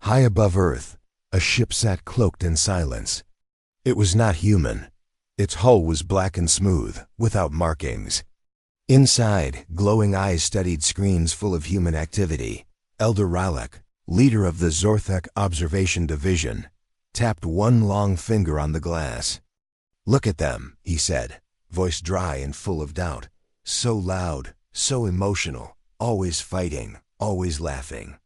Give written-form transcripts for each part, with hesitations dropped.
High above Earth, a ship sat cloaked in silence. It was not human. Its hull was black and smooth, without markings. Inside, glowing eyes studied screens full of human activity. Elder Ralak, leader of the Zorthek Observation Division, tapped one long finger on the glass. "Look at them," he said, voice dry and full of doubt. So loud, so emotional, always fighting, always laughing.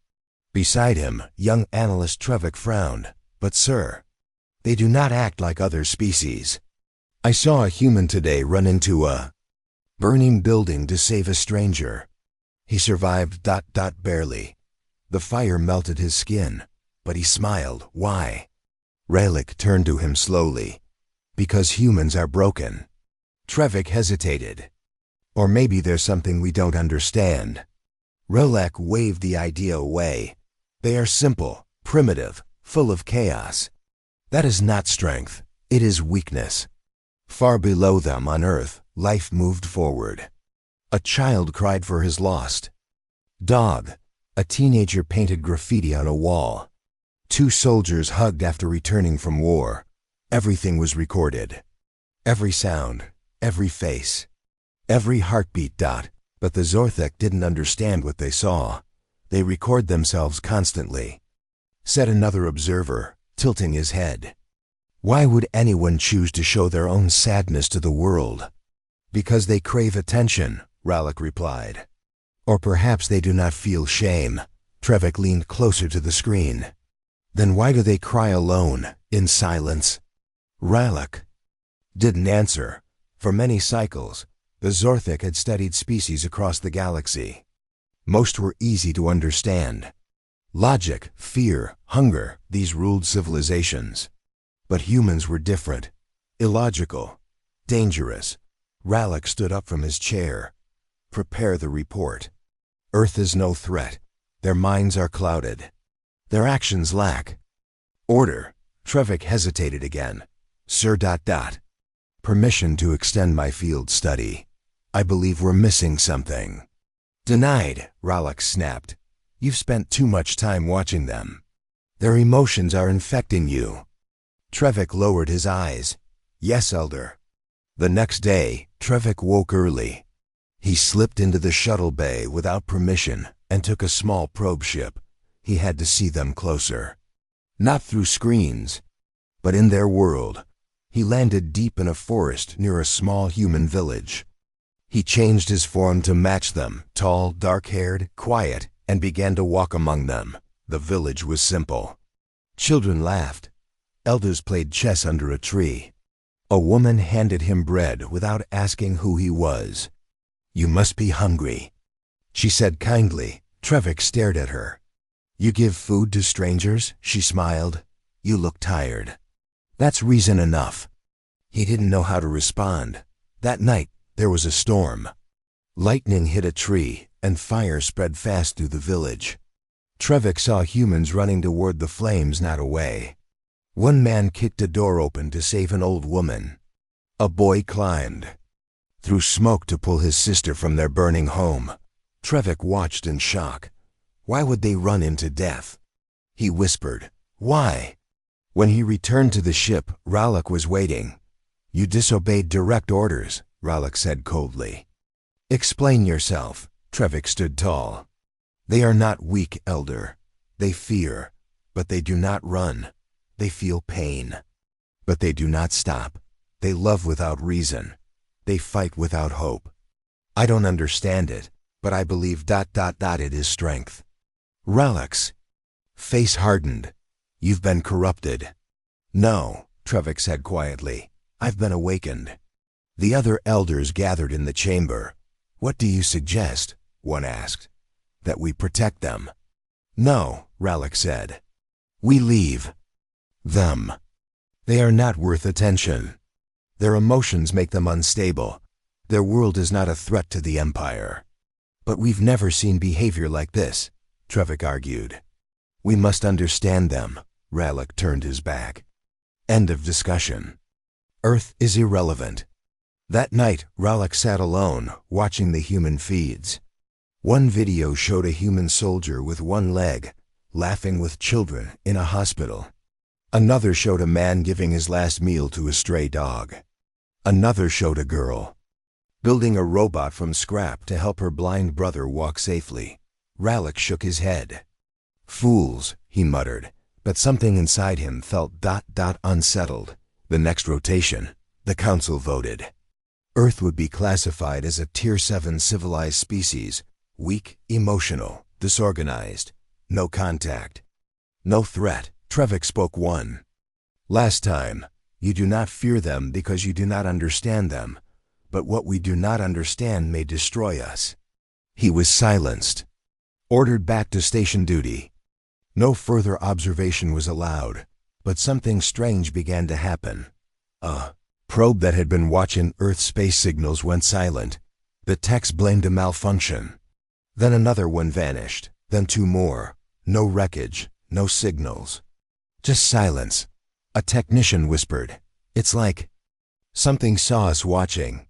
Beside him, young analyst Trevik frowned. "But sir, they do not act like other species. I saw a human today run into a burning building to save a stranger. He survived ... barely. The fire melted his skin, but he smiled. Why?" Ralak turned to him slowly. "Because humans are broken." Trevik hesitated. "Or maybe there's something we don't understand." Ralak waved the idea away. "They are simple, primitive, full of chaos. That is not strength, it is weakness." Far below them on Earth, life moved forward. A child cried for his lost dog. A teenager painted graffiti on a wall. Two soldiers hugged after returning from war. Everything was recorded. Every sound, every face, every heartbeat. But the Zorthek didn't understand what they saw. "They record themselves constantly," said another observer, tilting his head. "Why would anyone choose to show their own sadness to the world?" "Because they crave attention," Ralak replied. "Or perhaps they do not feel shame." Trevik leaned closer to the screen. "Then why do they cry alone, in silence?" Ralak didn't answer. For many cycles, the Zorthek had studied species across the galaxy. Most were easy to understand. Logic, fear, hunger, these ruled civilizations. But humans were different. Illogical. Dangerous. Ralak stood up from his chair. "Prepare the report. Earth is no threat. Their minds are clouded. Their actions lack order." Trevik hesitated again. "Sir ... Permission to extend my field study. I believe we're missing something." "Denied," Ralak snapped. "You've spent too much time watching them. Their emotions are infecting you." Trevik lowered his eyes. "Yes, Elder." The next day, Trevik woke early. He slipped into the shuttle bay without permission and took a small probe ship. He had to see them closer. Not through screens, but in their world. He landed deep in a forest near a small human village. He changed his form to match them, tall, dark-haired, quiet, and began to walk among them. The village was simple. Children laughed. Elders played chess under a tree. A woman handed him bread without asking who he was. "You must be hungry," she said kindly. Trevik stared at her. "You give food to strangers?" She smiled. "You look tired." "That's reason enough." He didn't know how to respond. That night, there was a storm. Lightning hit a tree, and fire spread fast through the village. Trevik saw humans running toward the flames, not away. One man kicked a door open to save an old woman. A boy climbed through smoke to pull his sister from their burning home. Trevik watched in shock. Why would they run into death? He whispered, "Why?" When he returned to the ship, Ralak was waiting. "You disobeyed direct orders," Ralak said coldly. "Explain yourself." Trevik stood tall. "They are not weak, Elder. They fear, but they do not run. They feel pain, but they do not stop. They love without reason. They fight without hope. I don't understand it, but I believe ... it is strength." Ralak's face hardened. "You've been corrupted." "No," Trevik said quietly. "I've been awakened." The other elders gathered in the chamber. "What do you suggest?" one asked. "That we protect them." "No," Ralak said. "We leave them. They are not worth attention. Their emotions make them unstable. Their world is not a threat to the Empire." "But we've never seen behavior like this," Trevik argued. "We must understand them." Ralak turned his back. End of discussion. Earth is irrelevant. That night, Ralak sat alone, watching the human feeds. One video showed a human soldier with one leg, laughing with children in a hospital. Another showed a man giving his last meal to a stray dog. Another showed a girl building a robot from scrap to help her blind brother walk safely. Rallick shook his head. "Fools," he muttered, but something inside him felt unsettled. The next rotation, the council voted. Earth would be classified as a Tier 7 civilized species, weak, emotional, disorganized, no contact, no threat. Trevik spoke one. "Last time, you do not fear them because you do not understand them, but what we do not understand may destroy us." He was silenced, ordered back to station duty. No further observation was allowed, but something strange began to happen. A probe that had been watching Earth space signals went silent. The techs blamed a malfunction. Then another one vanished, then two more. No wreckage, no signals. Just silence. A technician whispered, "It's like something saw us watching."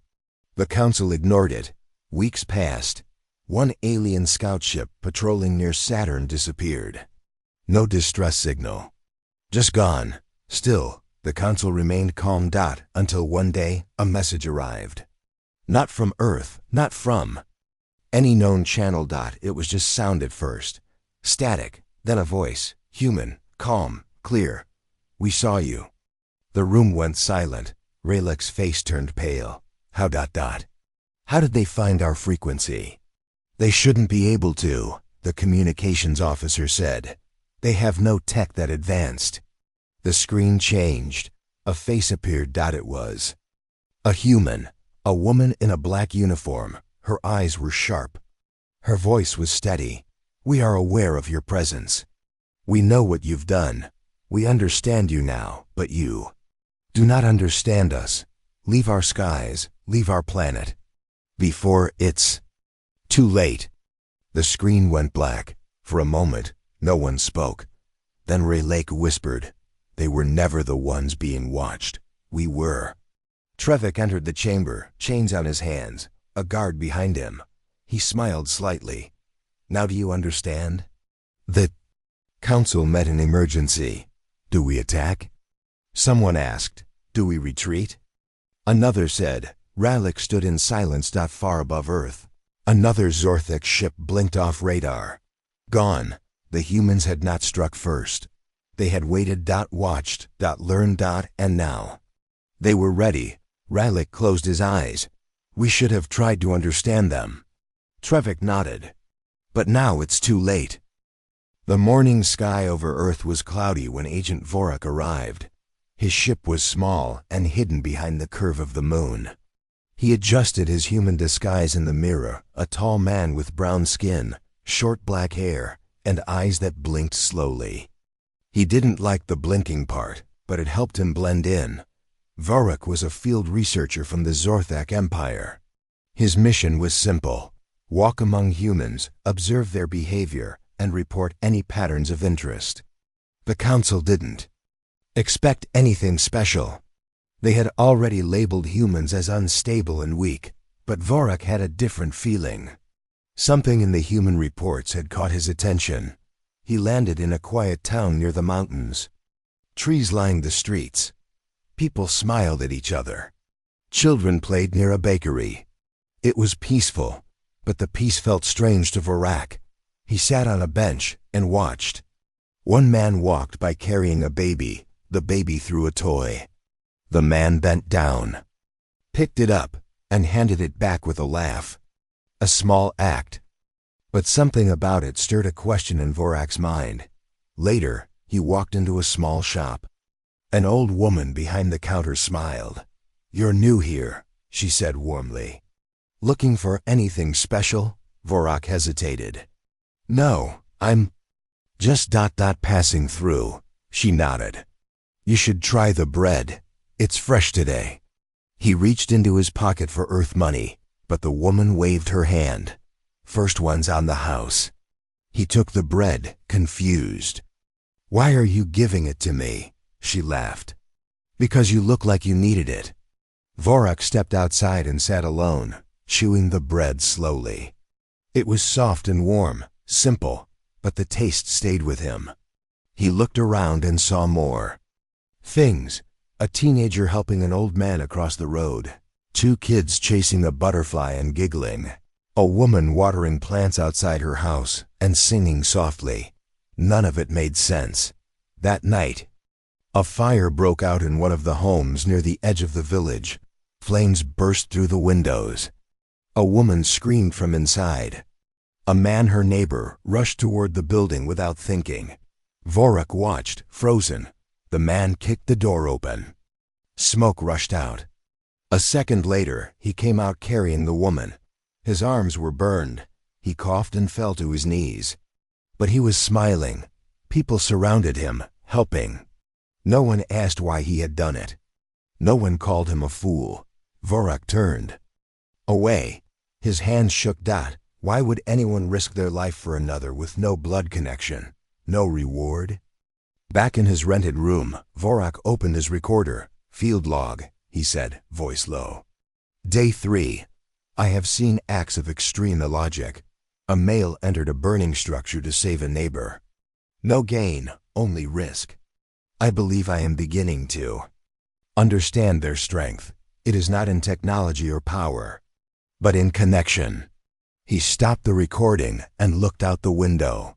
The council ignored it. Weeks passed. One alien scout ship patrolling near Saturn disappeared. No distress signal. Just gone. Still, the council remained calm. Until one day, a message arrived. Not from Earth, not from any known channel. It was just sound at first. Static, then a voice. Human, calm, clear. "We saw you." The room went silent. Rallick's face turned pale. How did they find our frequency? "They shouldn't be able to," the communications officer said. "They have no tech that advanced." The screen changed. A face appeared. It was a human, a woman in a black uniform. Her eyes were sharp. Her voice was steady. "We are aware of your presence. We know what you've done. We understand you now, but you do not understand us. Leave our skies, leave our planet, before it's too late." The screen went black. For a moment, no one spoke. Then Rallick whispered, "They were never the ones being watched. We were." Trevik entered the chamber, chains on his hands, a guard behind him. He smiled slightly. "Now do you understand? The council met in emergency. Do we attack?" Someone asked, "Do we retreat?" Another said. Rallick stood in silence. Far above Earth, another Zorthik ship blinked off radar. Gone. The humans had not struck first. They had waited. Watched. Learned. And now they were ready. Rallick closed his eyes. "We should have tried to understand them." Trevik nodded. "But now it's too late." The morning sky over Earth was cloudy when Agent Vorak arrived. His ship was small and hidden behind the curve of the moon. He adjusted his human disguise in the mirror, a tall man with brown skin, short black hair, and eyes that blinked slowly. He didn't like the blinking part, but it helped him blend in. Vorak was a field researcher from the Zorthak Empire. His mission was simple: walk among humans, observe their behavior, and report any patterns of interest. The council didn't expect anything special. They had already labeled humans as unstable and weak, but Vorak had a different feeling. Something in the human reports had caught his attention. He landed in a quiet town near the mountains. Trees lined the streets. People smiled at each other. Children played near a bakery. It was peaceful, but the peace felt strange to Vorak. He sat on a bench and watched. One man walked by carrying a baby. The baby threw a toy. The man bent down, picked it up, and handed it back with a laugh. A small act, but something about it stirred a question in Vorak's mind. Later, he walked into a small shop. An old woman behind the counter smiled. "You're new here," she said warmly. "Looking for anything special?" Vorak hesitated. "No, I'm just passing through." She nodded. "You should try the bread. It's fresh today." He reached into his pocket for Earth money, but the woman waved her hand. "First one's on the house." He took the bread, confused. "Why are you giving it to me?" She laughed. "Because you look like you needed it." Vorak stepped outside and sat alone, chewing the bread slowly. It was soft and warm, simple, but the taste stayed with him. He looked around and saw more things. A teenager helping an old man across the road. 2 kids chasing a butterfly and giggling. A woman watering plants outside her house and singing softly. None of it made sense. That night, a fire broke out in one of the homes near the edge of the village. Flames burst through the windows. A woman screamed from inside. A man, her neighbor, rushed toward the building without thinking. Vorak watched, frozen. The man kicked the door open. Smoke rushed out. A second later, he came out carrying the woman. His arms were burned. He coughed and fell to his knees. But he was smiling. People surrounded him, helping. No one asked why he had done it. No one called him a fool. Vorak turned away. His hands shook. Why would anyone risk their life for another with no blood connection, no reward? Back in his rented room, Vorak opened his recorder. Field log, he said, voice low. Day 3. I have seen acts of extreme illogic. A male entered a burning structure to save a neighbor. No gain, only risk. I believe I am beginning to understand their strength. It is not in technology or power, but in connection. He stopped the recording and looked out the window.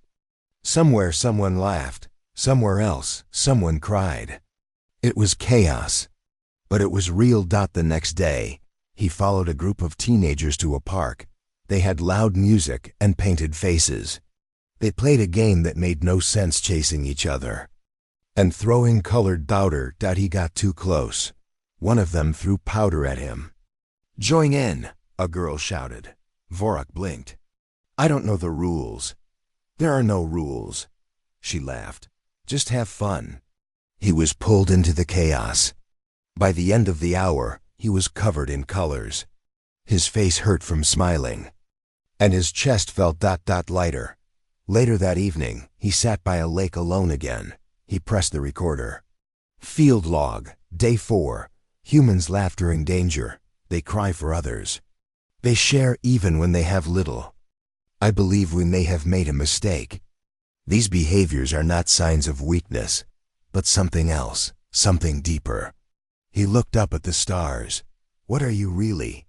Somewhere someone laughed. Somewhere else, someone cried. It was chaos, but it was real. The next day, he followed a group of teenagers to a park. They had loud music and painted faces. They played a game that made no sense, chasing each other and throwing colored powder. He got too close. One of them threw powder at him. Join in, a girl shouted. Vorak blinked. I don't know the rules. There are no rules. She laughed. Just have fun. He was pulled into the chaos. By the end of the hour, he was covered in colors. His face hurt from smiling, and his chest felt lighter. Later that evening, he sat by a lake alone again. He pressed the recorder. Field log, Day 4. Humans laugh during danger. They cry for others. They share even when they have little. I believe we may have made a mistake. These behaviors are not signs of weakness, but something else, something deeper. He looked up at the stars. What are you really?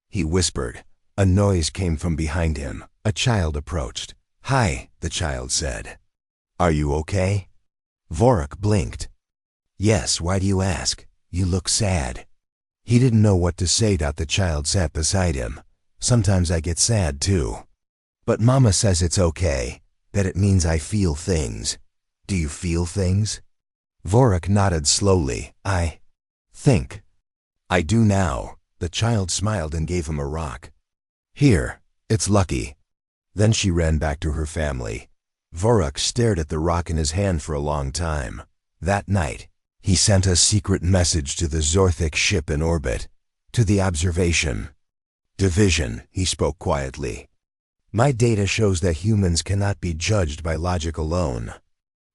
He whispered. A noise came from behind him. A child approached. Hi, the child said. Are you okay? Vorak blinked. Yes, why do you ask? You look sad. He didn't know what to say. The child sat beside him. Sometimes I get sad too. But Mama says it's okay, that it means I feel things. Do you feel things? Vorak nodded slowly. I think I do now. The child smiled and gave him a rock. Here, it's lucky. Then she ran back to her family. Vorak stared at the rock in his hand for a long time. That night, he sent a secret message to the Zorthic ship in orbit. To the observation division, he spoke quietly. My data shows that humans cannot be judged by logic alone.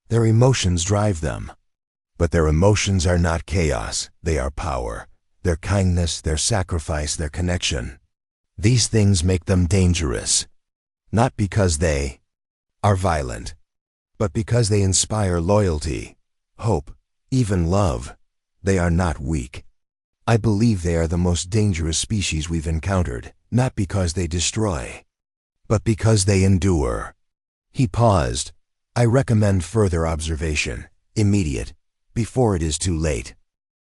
Their emotions drive them. But their emotions are not chaos, they are power. Their kindness, their sacrifice, their connection. These things make them dangerous. Not because they are violent, but because they inspire loyalty, hope, even love. They are not weak. I believe they are the most dangerous species we've encountered, not because they destroy, but because they endure. He paused. I recommend further observation, immediate, before it is too late.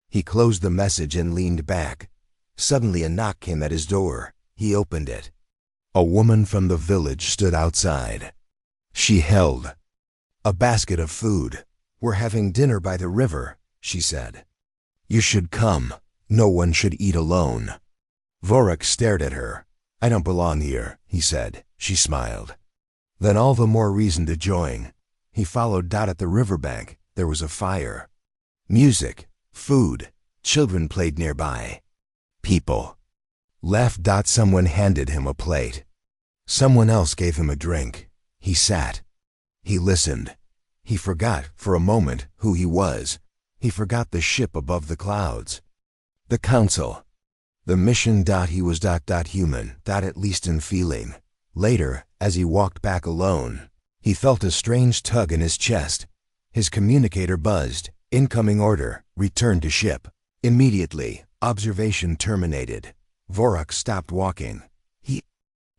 He closed the message and leaned back. Suddenly a knock came at his door. He opened it. A woman from the village stood outside. She held a basket of food. We're having dinner by the river, she said. You should come. No one should eat alone. Vorak stared at her. I don't belong here, he said. She smiled. Then all the more reason to join. He followed. At the riverbank, there was a fire. Music, food, children played nearby. People laughed. Someone handed him a plate. Someone else gave him a drink. He sat. He listened. He forgot, for a moment, who he was. He forgot the ship above the clouds. The council. The mission. He was ... human, at least in feeling. Later, as he walked back alone, He felt a strange tug in his chest. His communicator buzzed. Incoming order. Return to ship. Immediately, observation terminated. Vorak stopped walking. He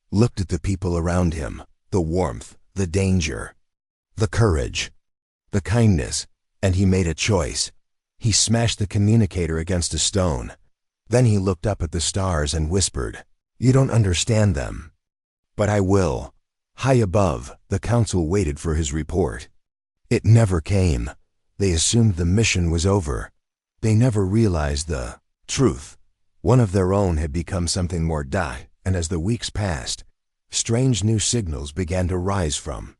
looked at the people around him. The warmth, the danger, the courage, the kindness, and he made a choice. He smashed the communicator against a stone. Then he looked up at the stars and whispered, "You don't understand them. But I will." High above, the council waited for his report. It never came. They assumed the mission was over. They never realized the truth. One of their own had become something more. And as the weeks passed, strange new signals began to rise from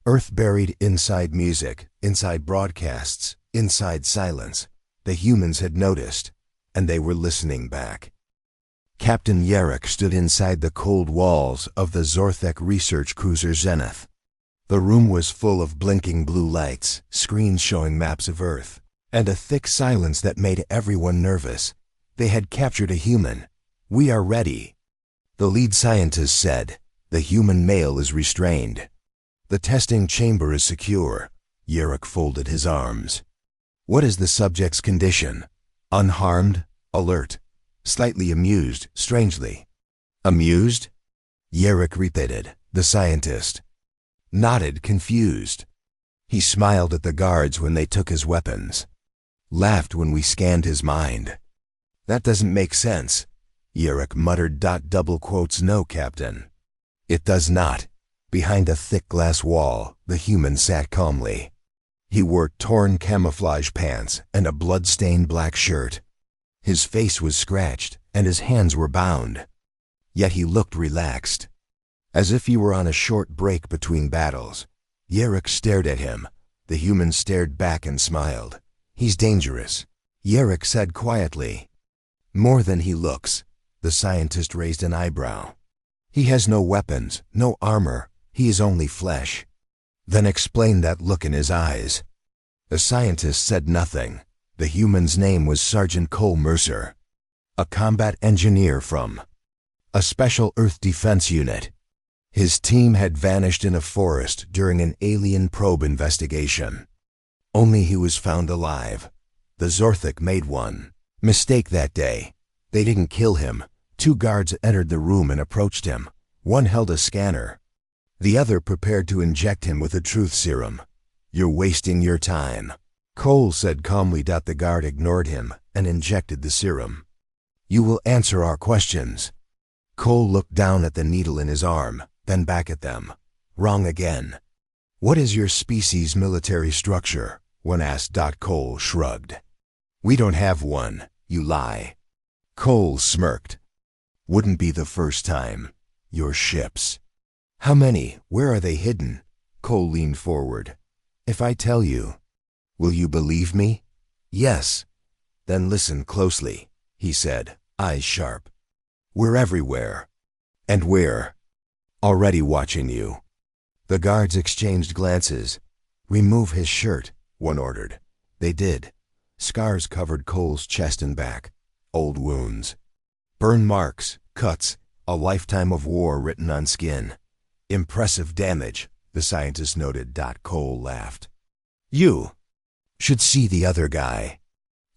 Earth, buried inside music, inside broadcasts, inside silence. The humans had noticed, and they were listening back. Captain Yarrick stood inside the cold walls of the Zorthek research cruiser Zenith. The room was full of blinking blue lights, screens showing maps of Earth, and a thick silence that made everyone nervous. They had captured a human. "We are ready," the lead scientist said. "The human male is restrained. The testing chamber is secure." Yarrick folded his arms. "What is the subject's condition?" "Unharmed, alert, slightly amused, strangely." "Amused?" Yarrick repeated. The scientist nodded, confused. He smiled at the guards when they took his weapons, laughed when we scanned his mind. "That doesn't make sense," Yarrick muttered. Double quotes, "No, Captain. It does not." Behind a thick glass wall, the human sat calmly. He wore torn camouflage pants and a blood-stained black shirt. His face was scratched, and his hands were bound. Yet he looked relaxed, as if he were on a short break between battles. Yarrick stared at him. The human stared back and smiled. "He's dangerous," Yarrick said quietly. "More than he looks." The scientist raised an eyebrow. "He has no weapons, no armor. He is only flesh." "Then explain that look in his eyes." The scientist said nothing. The human's name was Sergeant Cole Mercer, a combat engineer from a special Earth defense unit. His team had vanished in a forest during an alien probe investigation. Only he was found alive. The Zorthek made one mistake that day. They didn't kill him. 2 guards entered the room and approached him. One held a scanner. The other prepared to inject him with a truth serum. "You're wasting your time," Cole said calmly. The guard ignored him and injected the serum. "You will answer our questions." Cole looked down at the needle in his arm, then back at them. "Wrong again." "What is your species' military structure?" one asked. Cole shrugged. "We don't have one. You lie." Cole smirked. "Wouldn't be the first time. Your ships." "How many? Where are they hidden?" Cole leaned forward. "If I tell you, will you believe me?" "Yes." "Then listen closely," he said, eyes sharp. "We're everywhere." "And we're already watching you." The guards exchanged glances. "Remove his shirt," one ordered. They did. Scars covered Cole's chest and back. Old wounds. Burn marks, cuts, a lifetime of war written on skin. "Impressive damage," the scientist noted. Cole laughed. "You should see the other guy."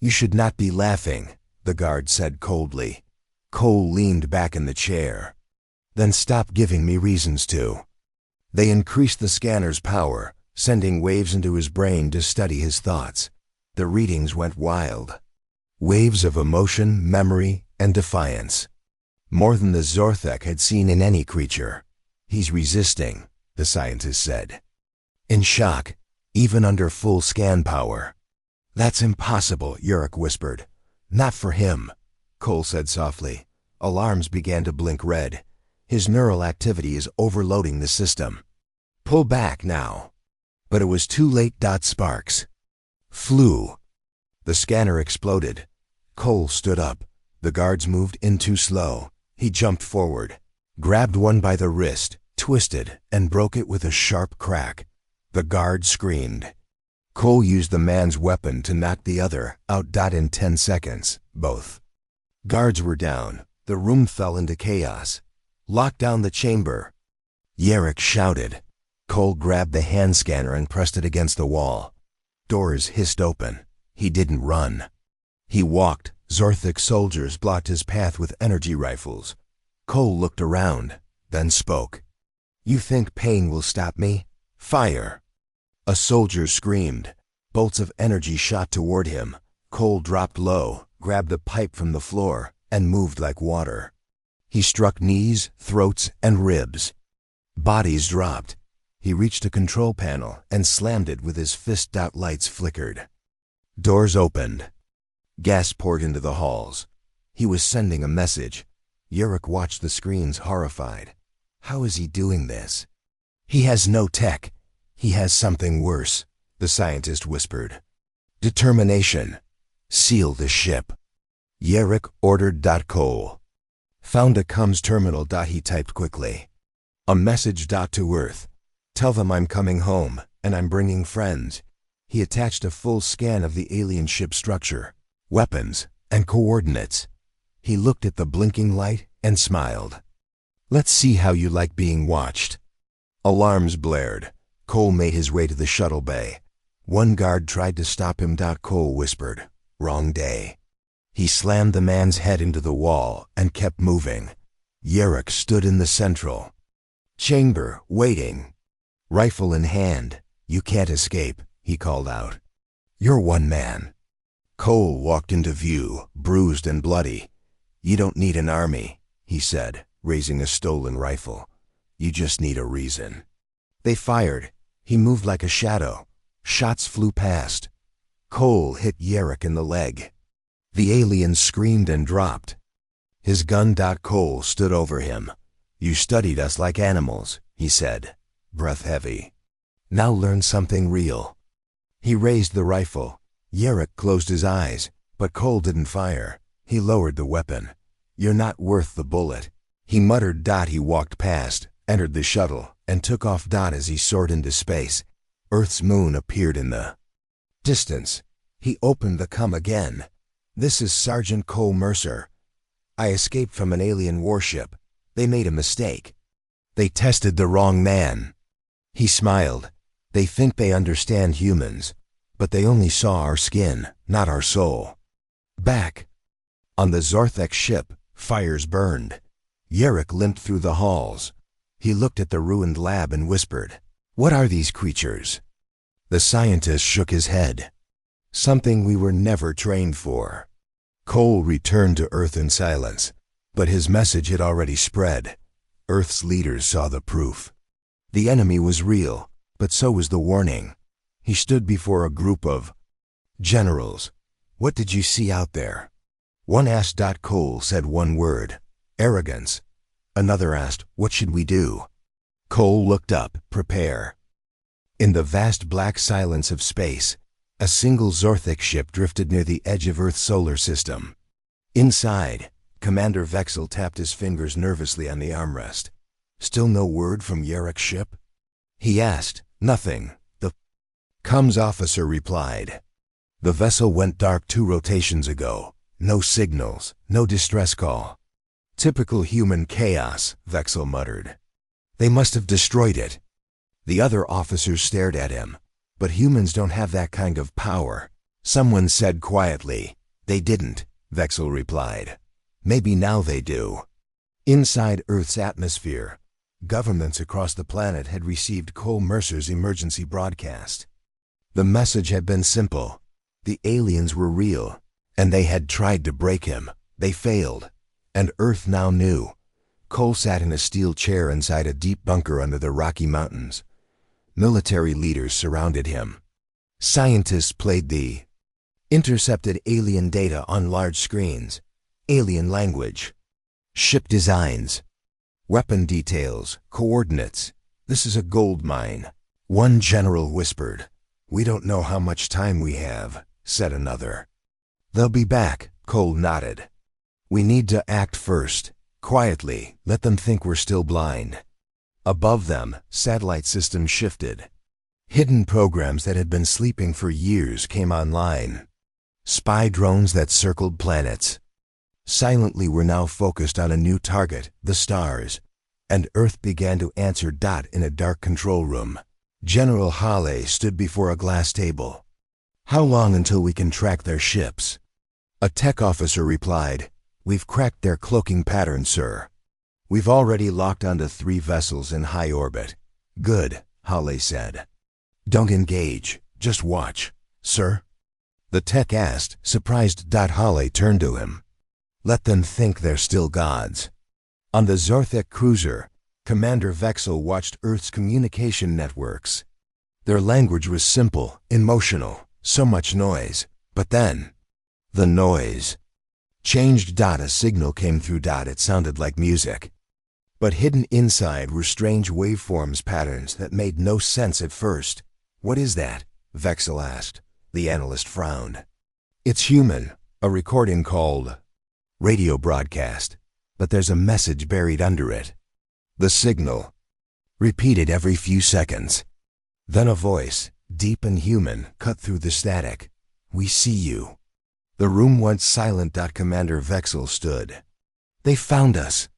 "You should not be laughing," the guard said coldly. Cole leaned back in the chair. "Then stop giving me reasons to." They increased the scanner's power, sending waves into his brain to study his thoughts. The readings went wild. Waves of emotion, memory, and defiance. More than the Zorthek had seen in any creature. "He's resisting," the scientist said. "In shock, even under full scan power." "That's impossible," Yarrick whispered. "Not for him," Cole said softly. Alarms began to blink red. "His neural activity is overloading the system. Pull back now." But it was too late. Sparks flew. The scanner exploded. Cole stood up. The guards moved in too slow. He jumped forward, grabbed one by the wrist, twisted, and broke it with a sharp crack. The guard screamed. Cole used the man's weapon to knock the other out. In 10 seconds, both guards were down. The room fell into chaos. "Lock down the chamber," Yarrick shouted. Cole grabbed the hand scanner and pressed it against the wall. Doors hissed open. He didn't run. He walked. Zorthic soldiers blocked his path with energy rifles. Cole looked around, then spoke. "You think pain will stop me? Fire!" A soldier screamed. Bolts of energy shot toward him. Cole dropped low, grabbed the pipe from the floor, and moved like water. He struck knees, throats, and ribs. Bodies dropped. He reached a control panel and slammed it with his fist. Lights flickered. Doors opened. Gas poured into the halls. He was sending a message. Yurik watched the screens, horrified. How is he doing this? He has no tech. He has something worse, the scientist whispered. Determination. Seal the ship. Yurik ordered. Cole found a comms terminal. He typed quickly. A message. To Earth. Tell them I'm coming home, and I'm bringing friends. He attached a full scan of the alien ship structure, weapons, and coordinates. He looked at the blinking light and smiled. Let's see how you like being watched. Alarms blared. Cole made his way to the shuttle bay. One guard tried to stop him. Cole whispered, "Wrong day." He slammed the man's head into the wall and kept moving. Yurik stood in the central chamber, waiting. Rifle in hand. "You can't escape," he called out. "You're one man." Cole walked into view, bruised and bloody. "You don't need an army," he said, raising a stolen rifle. "You just need a reason." They fired. He moved like a shadow. Shots flew past. Cole hit Yurik in the leg. The alien screamed and dropped. His gun. Cole stood over him. "You studied us like animals," he said, breath heavy. "Now learn something real." He raised the rifle. Yurik closed his eyes, but Cole didn't fire. He lowered the weapon. "You're not worth the bullet," he muttered. He walked past, entered the shuttle, and took off. As he soared into space, Earth's moon appeared in the distance. He opened the comm again. "This is Sergeant Cole Mercer. I escaped from an alien warship. They made a mistake. They tested the wrong man." He smiled. "They think they understand humans, but they only saw our skin, not our soul." Back on the Zorthek ship, fires burned. Yurik limped through the halls. He looked at the ruined lab and whispered, "What are these creatures?" The scientist shook his head. "Something we were never trained for." Cole returned to Earth in silence, but his message had already spread. Earth's leaders saw the proof. The enemy was real, but so was the warning. He stood before a group of generals. "What did you see out there?" One asked. Cole said one word, "Arrogance." Another asked, "What should we do?" Cole looked up, "Prepare." In the vast black silence of space, a single Zorthic ship drifted near the edge of Earth's solar system. Inside, Commander Vexel tapped his fingers nervously on the armrest. "Still no word from Yurik's ship?" He asked. "Nothing," the comms officer replied. "The vessel went dark 2 rotations ago. No signals, no distress call." "Typical human chaos," Vexel muttered. "They must have destroyed it." The other officers stared at him. "But humans don't have that kind of power." Someone said quietly. "They didn't," Vexel replied. "Maybe now they do." Inside Earth's atmosphere, governments across the planet had received Cole Mercer's emergency broadcast. The message had been simple. The aliens were real, and they had tried to break him. They failed, and Earth now knew. Cole sat in a steel chair inside a deep bunker under the Rocky Mountains. Military leaders surrounded him. Scientists played the intercepted alien data on large screens, alien language, ship designs, weapon details, coordinates. "This is a gold mine," one general whispered. "We don't know how much time we have," said another. "They'll be back," Cole nodded. "We need to act first. Quietly, let them think we're still blind." Above them, satellite systems shifted. Hidden programs that had been sleeping for years came online. Spy drones that circled planets. Silently were now focused on a new target, the stars. and Earth began to answer. In a dark control room, General Hale stood before a glass table. "How long until we can track their ships?" A tech officer replied, "We've cracked their cloaking pattern, sir. We've already locked onto 3 vessels in high orbit." "Good," Hale said. "Don't engage, just watch, sir." The tech asked, surprised. Hale turned to him. "Let them think they're still gods." On the Zorthek cruiser, Commander Vexel watched Earth's communication networks. Their language was simple, emotional, so much noise. But then, the noise changed. A signal came through. It sounded like music. But hidden inside were strange waveforms, patterns that made no sense at first. "What is that?" Vexel asked. The analyst frowned. "It's human, a recording called radio broadcast, but there's a message buried under it." The signal repeated every few seconds. Then a voice, deep and human, cut through the static. "We see you." The room went silent. Commander Vexel stood. "They found us."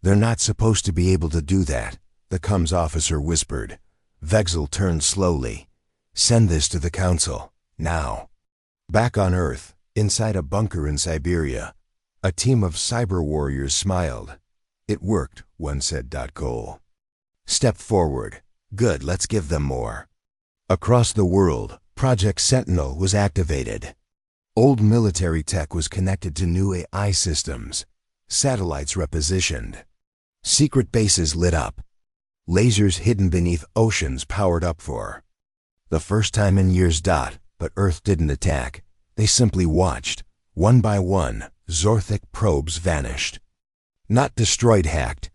"They're not supposed to be able to do that," the comms officer whispered. Vexel turned slowly. "Send this to the council, now." Back on Earth, inside a bunker in Siberia, a team of cyber warriors smiled. "It worked," one said. Cole stepped forward. "Good, let's give them more." Across the world, Project Sentinel was activated. Old military tech was connected to new AI systems. Satellites repositioned. Secret bases lit up. Lasers hidden beneath oceans powered up for the first time in years. But Earth didn't attack. They simply watched. One by one, Zorthik probes vanished. Not destroyed, hacked.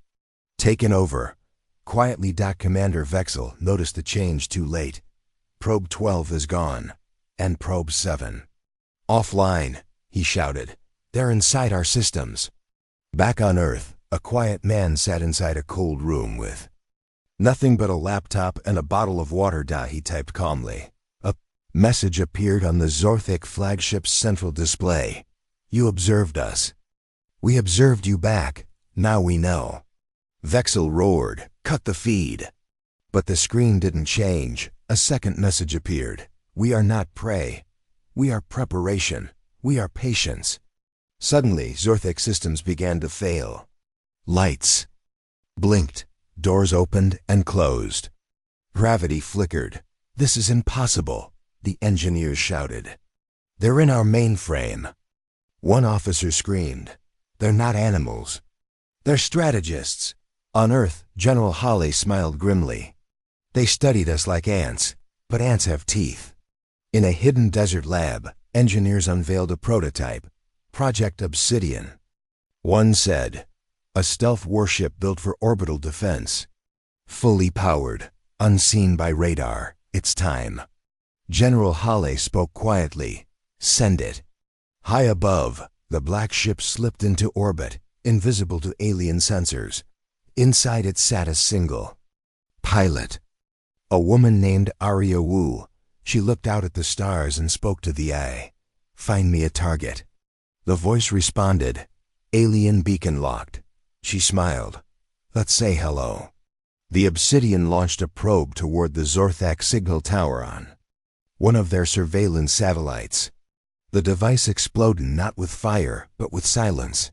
Taken over. Quietly. Commander Vexel noticed the change too late. Probe 12 is gone. And Probe 7. "Offline," he shouted. "They're inside our systems." Back on Earth, a quiet man sat inside a cold room with nothing but a laptop and a bottle of water. He typed calmly. A message appeared on the Zorthik flagship's central display. "You observed us. We observed you back. Now we know." Vexel roared, "Cut the feed." But the screen didn't change. A second message appeared. "We are not prey. We are preparation. We are patience." Suddenly, Zorthik systems began to fail. Lights blinked. Doors opened and closed. Gravity flickered. "This is impossible," the engineers shouted. "They're in our mainframe." One officer screamed, "They're not animals. They're strategists." On Earth, General Hale smiled grimly. "They studied us like ants, but ants have teeth." In a hidden desert lab, engineers unveiled a prototype, Project Obsidian. One said, "A stealth warship built for orbital defense. Fully powered, unseen by radar. It's time." General Hale spoke quietly. "Send it." High above, the black ship slipped into orbit, invisible to alien sensors. Inside it sat a single pilot, a woman named Arya Wu. She looked out at the stars and spoke to the eye. "Find me a target." The voice responded, "Alien beacon locked." She smiled. "Let's say hello." The Obsidian launched a probe toward the Zorthak signal tower on one of their surveillance satellites. The device exploded not with fire, but with silence.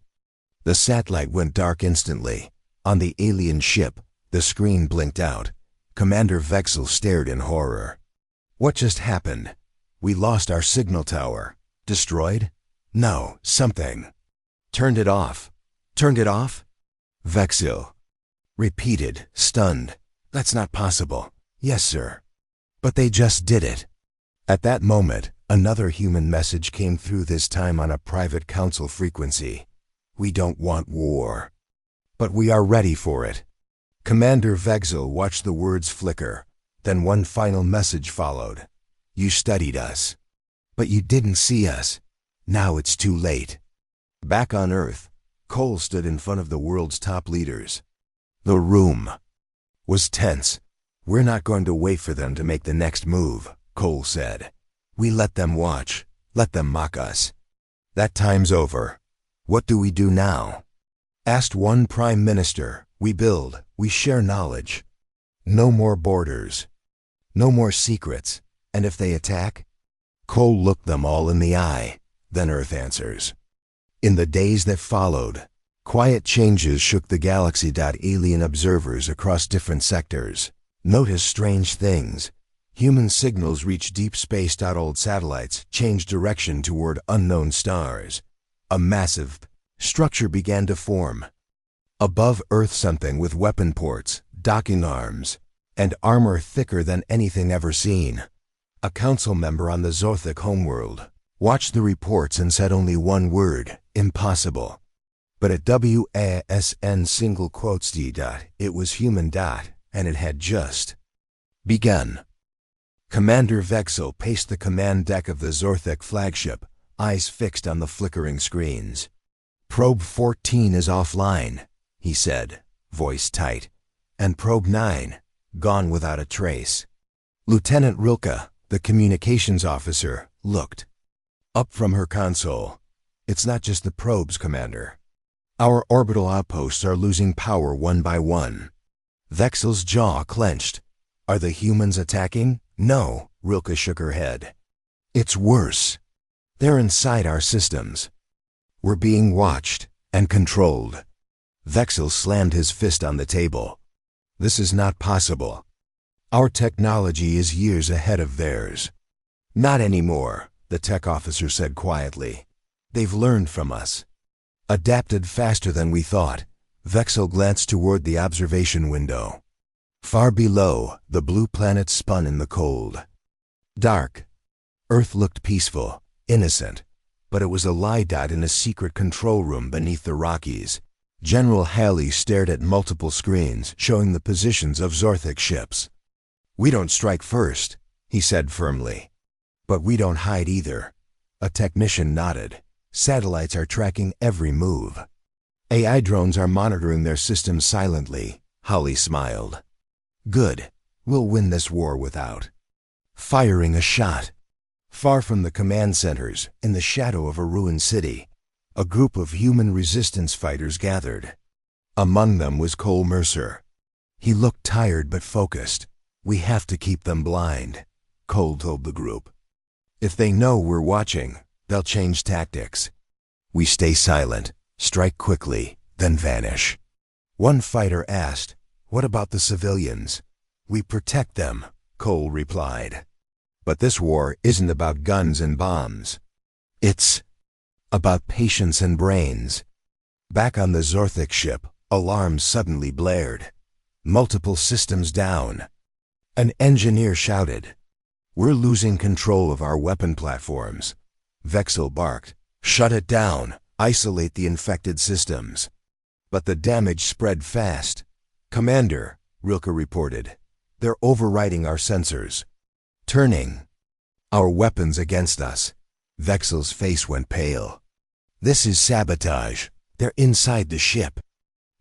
The satellite went dark instantly. On the alien ship, the screen blinked out. Commander Vexel stared in horror. "What just happened? We lost our signal tower. Destroyed?" "No, something turned it off." "Turned it off?" Vexel repeated, stunned. "That's not possible." "Yes, sir. But they just did it." At that moment, another human message came through, this time on a private council frequency. "We don't want war, but we are ready for it." Commander Vexel watched the words flicker. Then one final message followed. "You studied us, but you didn't see us. Now it's too late." Back on Earth, Cole stood in front of the world's top leaders. The room was tense. "We're not going to wait for them to make the next move," Cole said. "We let them watch, let them mock us. That time's over. What do we do now?" asked one prime minister, We build, we share knowledge. No more borders. No more secrets. And if they attack? Cole looked them all in the eye. Then Earth answers. In the days that followed, quiet changes shook the galaxy. Alien observers across different sectors noticed strange things. Human signals reached deep space. Old satellites changed direction toward unknown stars. A massive structure began to form. Above Earth, something with weapon ports, docking arms, and armor thicker than anything ever seen. A council member on the Zorthic homeworld watched the reports and said only one word: impossible. But at WASN single quotes D. It was human. And it had just begun. Commander Vexel paced the command deck of the Zorthic flagship, eyes fixed on the flickering screens. Probe 14 is offline, he said, voice tight. And Probe 9, gone without a trace. Lieutenant Rilke, the communications officer, looked up from her console. It's not just the probes, Commander. Our orbital outposts are losing power one by one. Vexel's jaw clenched. Are the humans attacking? No, Rilke shook her head. It's worse. They're inside our systems. We're being watched and controlled. Vexel slammed his fist on the table. This is not possible. Our technology is years ahead of theirs. Not anymore, the tech officer said quietly. They've learned from us. Adapted faster than we thought. Vexel glanced toward the observation window. Far below, the blue planet spun in the cold. Dark. Earth looked peaceful, innocent, but it was a lie. In a secret control room beneath the Rockies, General Halley stared at multiple screens showing the positions of Zorthic ships. We don't strike first, he said firmly. But we don't hide either. A technician nodded. Satellites are tracking every move. AI drones are monitoring their systems silently, Halley smiled. Good. We'll win this war without firing a shot. Far from the command centers, in the shadow of a ruined city, a group of human resistance fighters gathered. Among them was Cole Mercer. He looked tired but focused. We have to keep them blind, Cole told the group. If they know we're watching, they'll change tactics. We stay silent, strike quickly, then vanish. One fighter asked, what about the civilians? We protect them, Cole replied. But this war isn't about guns and bombs. It's about patience and brains. Back on the Zorthic ship, alarms suddenly blared. Multiple systems down. An engineer shouted, We're losing control of our weapon platforms. Vexel barked, Shut it down, isolate the infected systems. But the damage spread fast. Commander, Rilke reported, they're overriding our sensors. Turning our weapons against us. Vexel's face went pale. This is sabotage. They're inside the ship.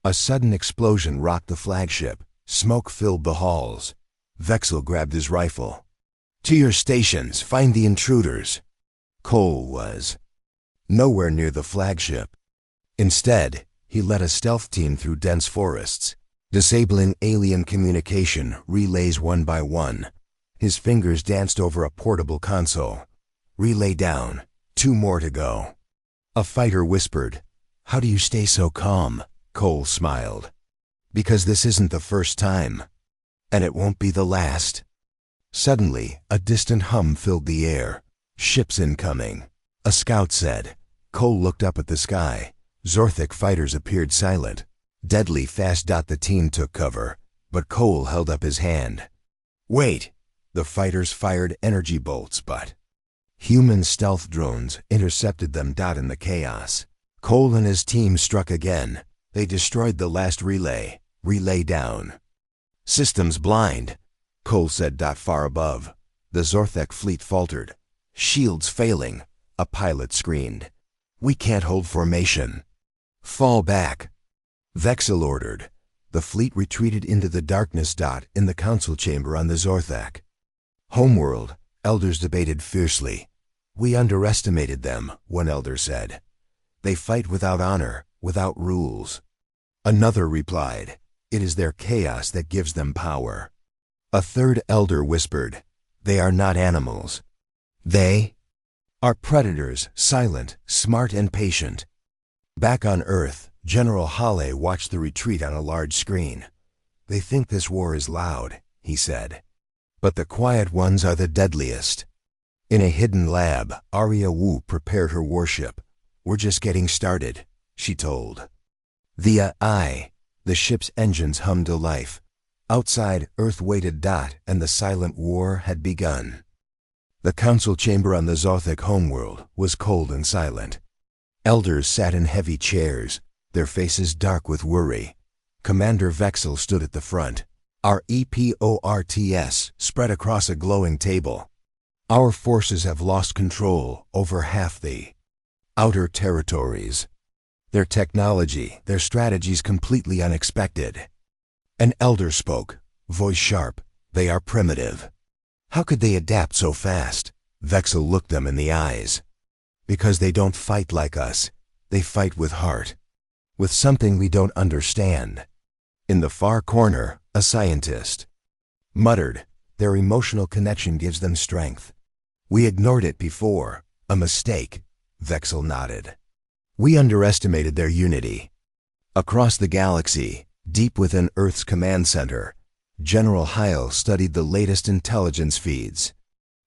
A sudden explosion rocked the flagship. Smoke filled the halls. Vexel grabbed his rifle. To your stations, find the intruders. Cole was nowhere near the flagship. Instead, he led a stealth team through dense forests, disabling alien communication relays one by one. His fingers danced over a portable console. Relay down. 2 more to go. A fighter whispered, How do you stay so calm? Cole smiled. Because this isn't the first time. And it won't be the last. Suddenly, a distant hum filled the air. Ships incoming. A scout said. Cole looked up at the sky. Zorthic fighters appeared silent. Deadly fast. The team took cover, but Cole held up his hand. Wait! The fighters fired energy bolts, but human stealth drones intercepted them. In the chaos, Cole and his team struck again. They destroyed the last relay. Relay down. Systems blind, Cole said. Far above, the Zorthic fleet faltered. Shields failing, a pilot screamed. We can't hold formation. Fall back. Vexel ordered. The fleet retreated into the darkness. In the council chamber on the Zorthic homeworld, elders debated fiercely. We underestimated them, one elder said. They fight without honor, without rules. Another replied, It is their chaos that gives them power. A third elder whispered, "They are not animals. They are predators, silent, smart, and patient." Back on Earth, General Hale watched the retreat on a large screen. "They think this war is loud," he said. "But the quiet ones are the deadliest." In a hidden lab, Arya Wu prepared her warship. "We're just getting started," she told. The ship's engines hummed to life. Outside, Earth waited. And the silent war had begun. The council chamber on the Zorthic homeworld was cold and silent. Elders sat in heavy chairs, their faces dark with worry. Commander Vexel stood at the front. Our EPORTS spread across a glowing table. "Our forces have lost control over half the outer territories. Their technology, their strategies completely unexpected." An elder spoke, voice sharp. "They are primitive. How could they adapt so fast?" Vexel looked them in the eyes. "Because they don't fight like us. They fight with heart. With something we don't understand." In the far corner, a scientist muttered, "Their emotional connection gives them strength. We ignored it before. A mistake." Vexel nodded. "We underestimated their unity." Across the galaxy, deep within Earth's command center, General Hale studied the latest intelligence feeds.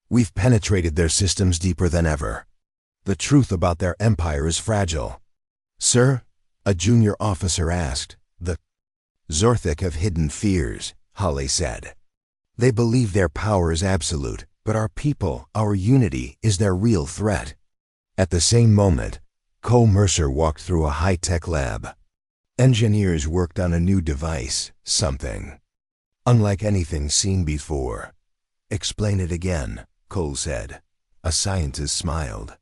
"We've penetrated their systems deeper than ever. The truth about their empire is fragile." "Sir?" a junior officer asked. "The Zorthic have hidden fears," Hale said. "They believe their power is absolute, but our people, our unity, is their real threat." At the same moment, Cole Mercer walked through a high-tech lab. Engineers worked on a new device, something unlike anything seen before. "Explain it again," Cole said. A scientist smiled.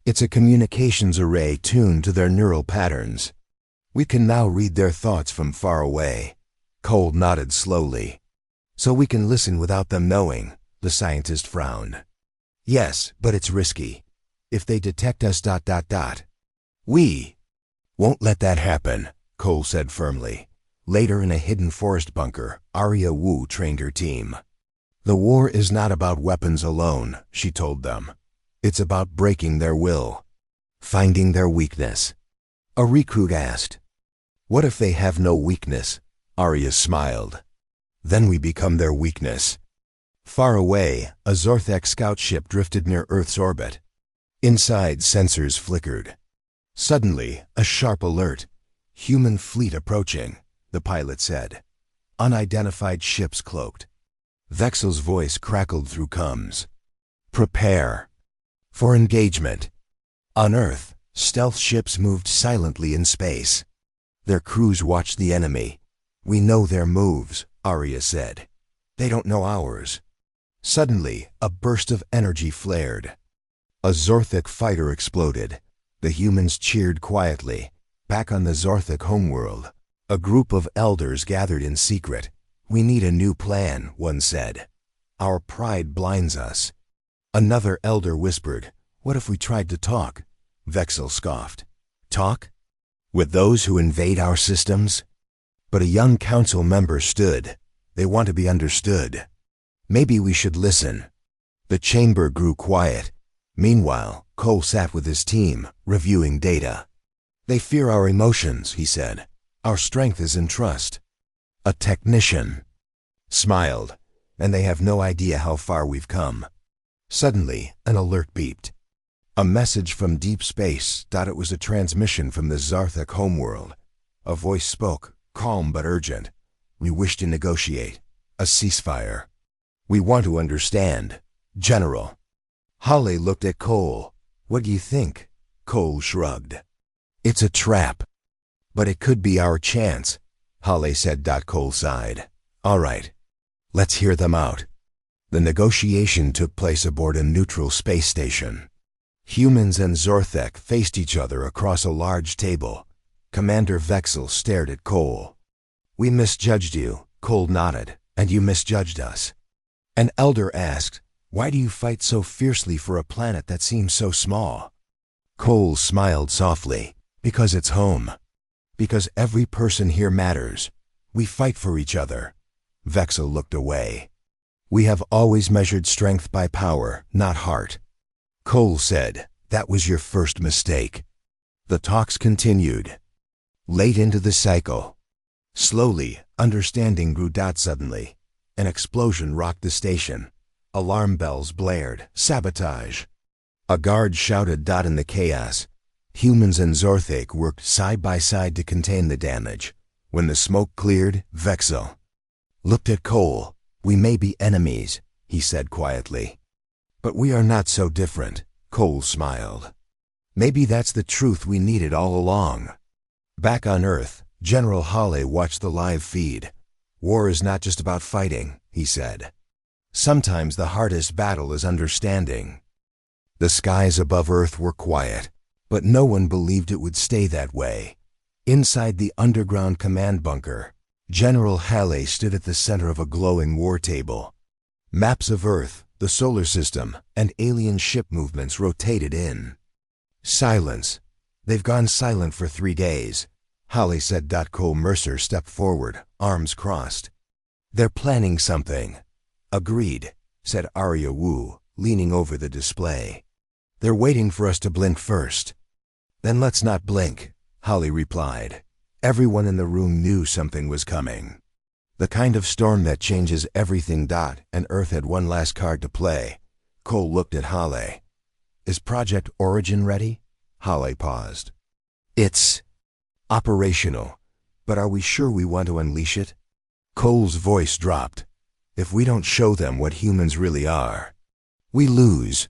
"It's a communications array tuned to their neural patterns. We can now read their thoughts from far away." Cole nodded slowly. "So we can listen without them knowing," the scientist frowned. "Yes, but it's risky. If they detect us... We won't let that happen," Cole said firmly. Later, in a hidden forest bunker, Arya Wu trained her team. "The war is not about weapons alone," she told them. "It's about breaking their will, finding their weakness." A recruit asked, "What if they have no weakness?" Arya smiled. "Then we become their weakness." Far away, a Zorthek scout ship drifted near Earth's orbit. Inside, sensors flickered. Suddenly, a sharp alert. "Human fleet approaching," the pilot said. "Unidentified ships cloaked." Vexel's voice crackled through comms. "Prepare for engagement." On Earth, stealth ships moved silently in space. Their crews watched the enemy. "We know their moves," Arya said. "They don't know ours." Suddenly, a burst of energy flared. A Zorthic fighter exploded. The humans cheered quietly. Back on the Zorthic homeworld, a group of elders gathered in secret. "We need a new plan," one said. "Our pride blinds us." Another elder whispered, "What if we tried to talk?" Vexel scoffed. "Talk? With those who invade our systems?" But a young council member stood. "They want to be understood. Maybe we should listen." The chamber grew quiet. Meanwhile, Cole sat with his team, reviewing data. "They fear our emotions," he said. "Our strength is in trust." A technician smiled, "And they have no idea how far we've come." Suddenly, an alert beeped. A message from deep space. It was a transmission from the Zorthic homeworld. A voice spoke, calm but urgent. "We wish to negotiate. A ceasefire. We want to understand. General." Hale looked at Cole. "What do you think?" Cole shrugged. "It's a trap. But it could be our chance," Hale said. Cole sighed. "All right. Let's hear them out." The negotiation took place aboard a neutral space station. Humans and Zorthek faced each other across a large table. Commander Vexel stared at Cole. "We misjudged you," Cole nodded, "and you misjudged us." An elder asked, "Why do you fight so fiercely for a planet that seems so small?" Cole smiled softly. "Because it's home. Because every person here matters. We fight for each other. Vexel looked away. We have always measured strength by power, not heart. Cole said, that was your first mistake. The talks continued. Late into the cycle. Slowly, understanding grew. Suddenly, an explosion rocked the station. Alarm bells blared. Sabotage. A guard shouted. In the chaos, humans and Zorthak worked side by side to contain the damage. When the smoke cleared, Vexel looked at Cole. We may be enemies, he said quietly. But we are not so different, Cole smiled. Maybe that's the truth we needed all along. Back on Earth, General Hale watched the live feed. War is not just about fighting, he said. Sometimes the hardest battle is understanding. The skies above Earth were quiet, but no one believed it would stay that way. Inside the underground command bunker, General Hale stood at the center of a glowing war table. Maps of Earth, the solar system, and alien ship movements rotated in. Silence. They've gone silent for 3 days, Hale said. Cole Mercer stepped forward, arms crossed. They're planning something. Agreed, said Arya Wu, leaning over the display. They're waiting for us to blink first. Then let's not blink, Hale replied. Everyone in the room knew something was coming. The kind of storm that changes everything. And Earth had one last card to play. Cole looked at Hale. Is Project Origin ready? Hale paused. It's operational, but are we sure we want to unleash it? Cole's voice dropped. If we don't show them what humans really are, we lose.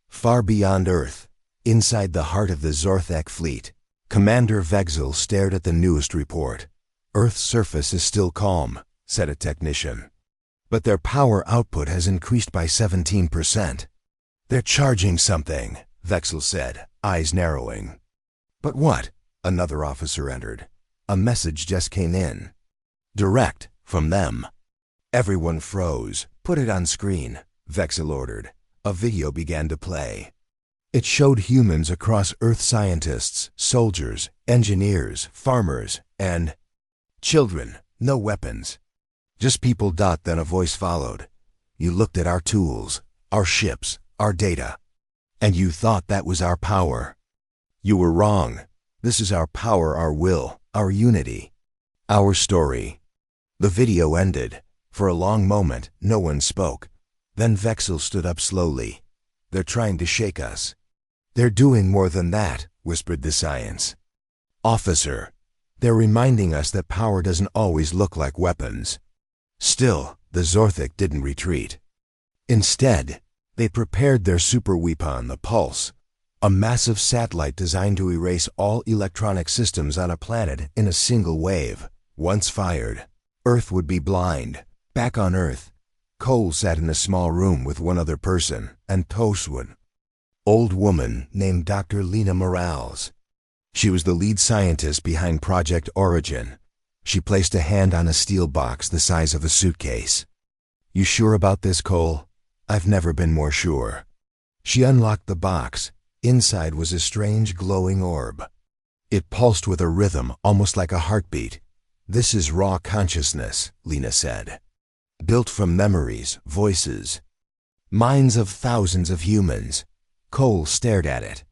Far beyond Earth, inside the heart of the Zorthak fleet, Commander Vexel stared at the newest report. Earth's surface is still calm, said a technician. But their power output has increased by 17%. They're charging something, Vexel said, eyes narrowing. But what? Another officer entered. A message just came in. Direct, from them. Everyone froze. Put it on screen, Vexel ordered. A video began to play. It showed humans across Earth, scientists, soldiers, engineers, farmers, and children. No weapons. Just people. Then a voice followed. You looked at our tools, our ships, our data, and you thought that was our power. You were wrong. This is our power, our will, our unity, our story. The video ended. For a long moment, no one spoke. Then Vexel stood up slowly. They're trying to shake us. They're doing more than that, whispered the science officer. They're reminding us that power doesn't always look like weapons. Still, the Zorthak didn't retreat. Instead, they prepared their super weapon, the Pulse, a massive satellite designed to erase all electronic systems on a planet in a single wave. Once fired, Earth would be blind. Back on Earth, Cole sat in a small room with one other person, and Toswood, old woman named Dr. Lena Morales. She was the lead scientist behind Project Origin. She placed a hand on a steel box the size of a suitcase. You sure about this, Cole? I've never been more sure. She unlocked the box. Inside was a strange glowing orb. It pulsed with a rhythm, almost like a heartbeat. This is raw consciousness, Lena said. Built from memories, voices, minds of thousands of humans. Cole stared at it.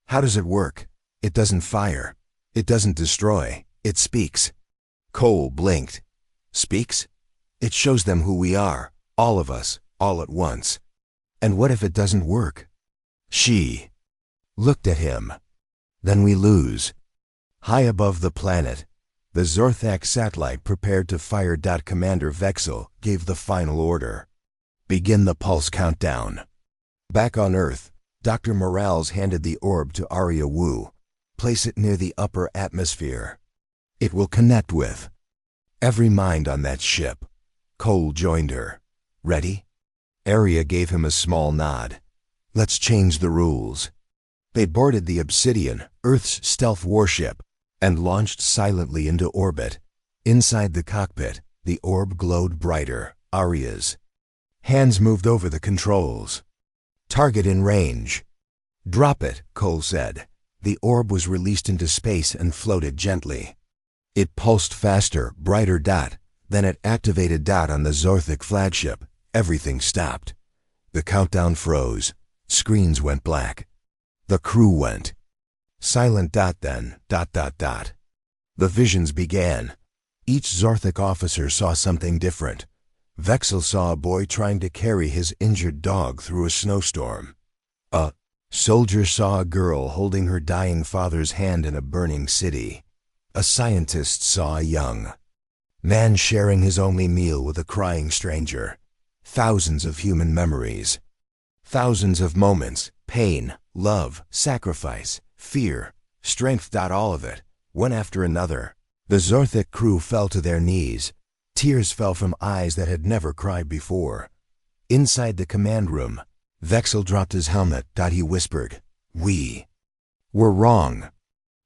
How does it work? It doesn't fire. It doesn't destroy. It speaks. Cole blinked. Speaks? It shows them who we are, all of us, all at once. And what if it doesn't work? She looked at him. Then we lose. High above the planet, the Zorthak satellite prepared to fire. Commander Vexel gave the final order. Begin the pulse countdown. Back on Earth, Dr. Morales handed the orb to Arya Wu. Place it near the upper atmosphere. It will connect with every mind on that ship. Cole joined her. Ready? Arya gave him a small nod. Let's change the rules. They boarded the Obsidian, Earth's stealth warship, and launched silently into orbit. Inside the cockpit, the orb glowed brighter. Arya's hands moved over the controls. Target in range. Drop it, Cole said. The orb was released into space and floated gently. It pulsed faster, brighter dot. Then it activated dot on the Zorthic flagship. Everything stopped. The countdown froze. Screens went black. The crew went silent. Then ... The visions began. Each Zorthic officer saw something different. Vexel saw a boy trying to carry his injured dog through a snowstorm. A soldier saw a girl holding her dying father's hand in a burning city. A scientist saw a young man sharing his only meal with a crying stranger. Thousands of human memories. Thousands of moments, pain, love, sacrifice, fear, strength. All of it, one after another. The Zorthic crew fell to their knees. Tears fell from eyes that had never cried before. Inside the command room, Vexel dropped his helmet. He whispered, "We were wrong."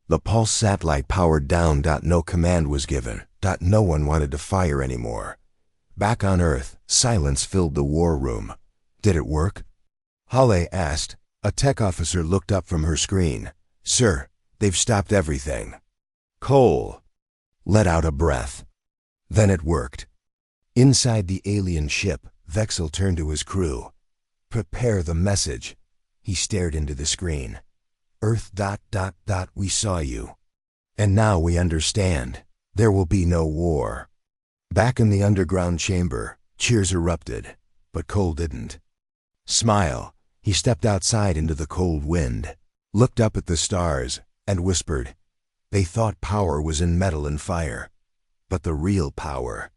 The pulse satellite powered down. No command was given. No one wanted to fire anymore. Back on Earth, silence filled the war room. Did it work? Halle asked. A tech officer looked up from her screen. "Sir, they've stopped everything." Cole let out a breath. Then it worked. Inside the alien ship, Vexel turned to his crew. "Prepare the message." He stared into the screen. "Earth... we saw you. And now we understand. There will be no war." Back in the underground chamber, cheers erupted, but Cole didn't smile. He stepped outside into the cold wind, looked up at the stars, and whispered, "They thought power was in metal and fire, but the real power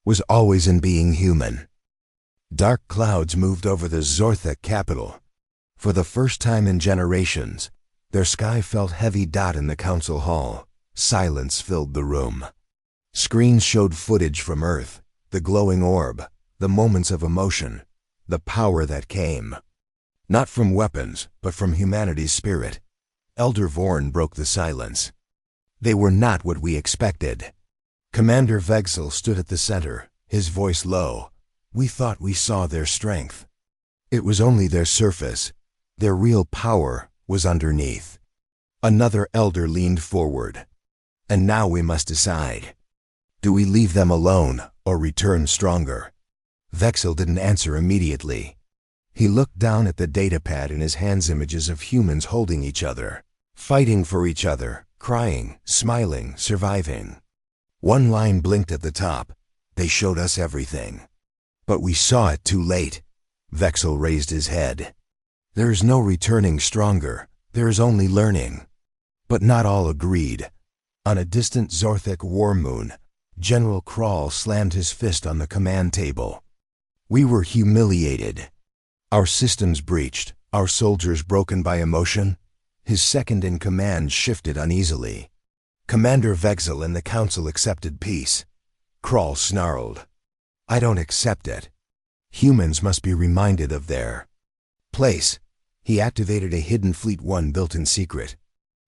was always in being human." Dark clouds moved over the Zorthic capital. For the first time in generations, their sky felt heavy. In the council hall, silence filled the room. Screens showed footage from Earth, the glowing orb, the moments of emotion, the power that came. Not from weapons, but from humanity's spirit. Elder Vorn broke the silence. "They were not what we expected." Commander Vexel stood at the center, his voice low. "We thought we saw their strength. It was only their surface. Their real power was underneath." Another elder leaned forward. "And now we must decide. Do we leave them alone or return stronger?" Vexel didn't answer immediately. He looked down at the datapad in his hands, images of humans holding each other, fighting for each other, crying, smiling, surviving. One line blinked at the top. "They showed us everything. But we saw it too late." Vexel raised his head. "There is no returning stronger. There is only learning." But not all agreed. On a distant Zorthic war moon, General Krall slammed his fist on the command table. "We were humiliated. Our systems breached, our soldiers broken by emotion." His second-in-command shifted uneasily. Commander Vexel and the council accepted peace. Krall snarled, "I don't accept it. Humans must be reminded of their place." He activated a hidden Fleet 1 built in secret.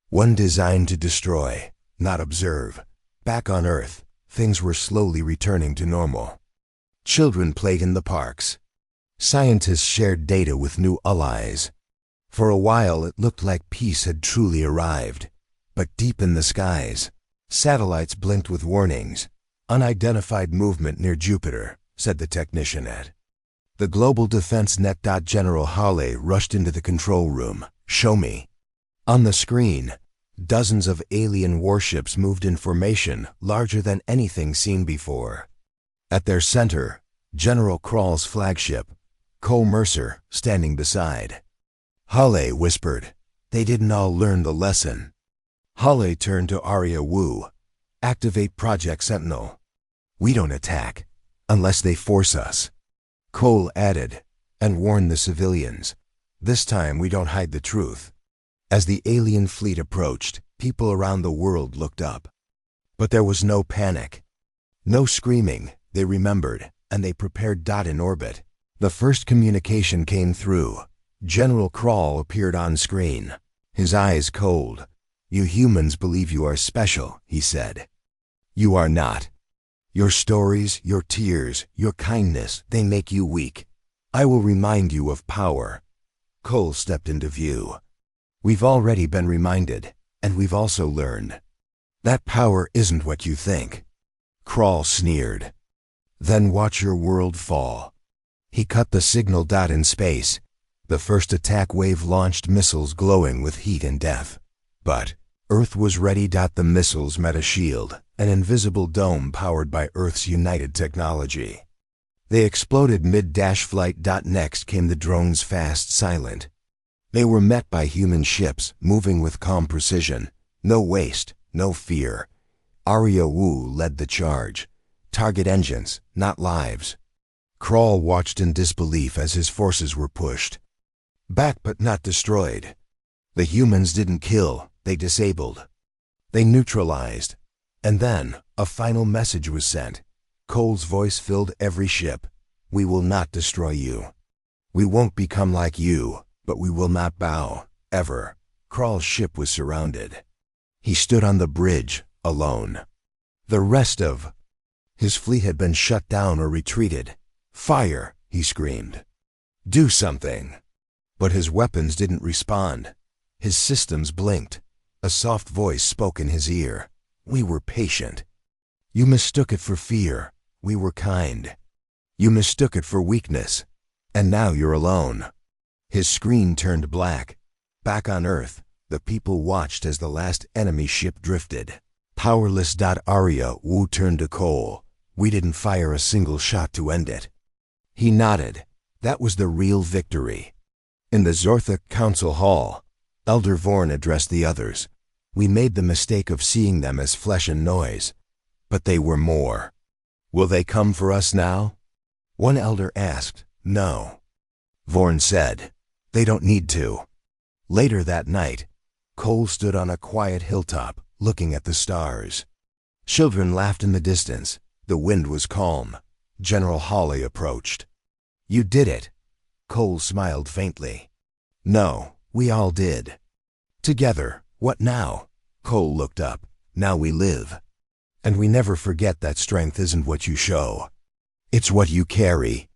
One designed to destroy, not observe. Back on Earth, things were slowly returning to normal. Children played in the parks. Scientists shared data with new allies. For a while it looked like peace had truly arrived. But deep in the skies, satellites blinked with warnings. "Unidentified movement near Jupiter," said the technician at the Global Defense Net. General Halle rushed into the control room. "Show me." On the screen, dozens of alien warships moved in formation larger than anything seen before. At their center, General Krall's flagship, Cole Mercer, standing beside. Halle whispered, "They didn't all learn the lesson." Halle turned to Arya Wu. "Activate Project Sentinel. We don't attack unless they force us." Cole added, "And warn the civilians. This time we don't hide the truth." As the alien fleet approached, people around the world looked up. But there was no panic. No screaming. They remembered, and they prepared. In orbit, the first communication came through. General Krall appeared on screen, his eyes cold. "You humans believe you are special," he said. "You are not. Your stories, your tears, your kindness, they make you weak. I will remind you of power." Cole stepped into view. "We've already been reminded, and we've also learned. That power isn't what you think. Crawl sneered. Then watch your world fall. He cut the signal dot in space. The first attack wave launched missiles glowing with heat and death. But Earth was ready. The missiles met a shield, an invisible dome powered by Earth's united technology. They exploded mid-flight. Next came the drones, fast, silent. They were met by human ships, moving with calm precision. No waste, no fear. Arya Wu led the charge. Target engines, not lives. Crawl watched in disbelief as his forces were pushed back but not destroyed. The humans didn't kill, they disabled. They neutralized. And then, a final message was sent. Cole's voice filled every ship. We will not destroy you. We won't become like you, but we will not bow, ever. Crawl's ship was surrounded. He stood on the bridge, alone. The rest of his fleet had been shut down or retreated. Fire, he screamed. Do something. But his weapons didn't respond. His systems blinked. A soft voice spoke in his ear. We were patient. You mistook it for fear. We were kind. You mistook it for weakness. And now you're alone. His screen turned black. Back on Earth, the people watched as the last enemy ship drifted. Powerless. Arya Wu turned to Cole. We didn't fire a single shot to end it. He nodded. That was the real victory. In the Zortha Council Hall, Elder Vorn addressed the others. We made the mistake of seeing them as flesh and noise. But they were more. Will they come for us now? One elder asked. No. Vorn said. They don't need to. Later that night, Cole stood on a quiet hilltop, looking at the stars. Children laughed in the distance. The wind was calm. General Hawley approached. You did it. Cole smiled faintly. No, we all did. Together, what now? Cole looked up. Now we live. And we never forget that strength isn't what you show. It's what you carry.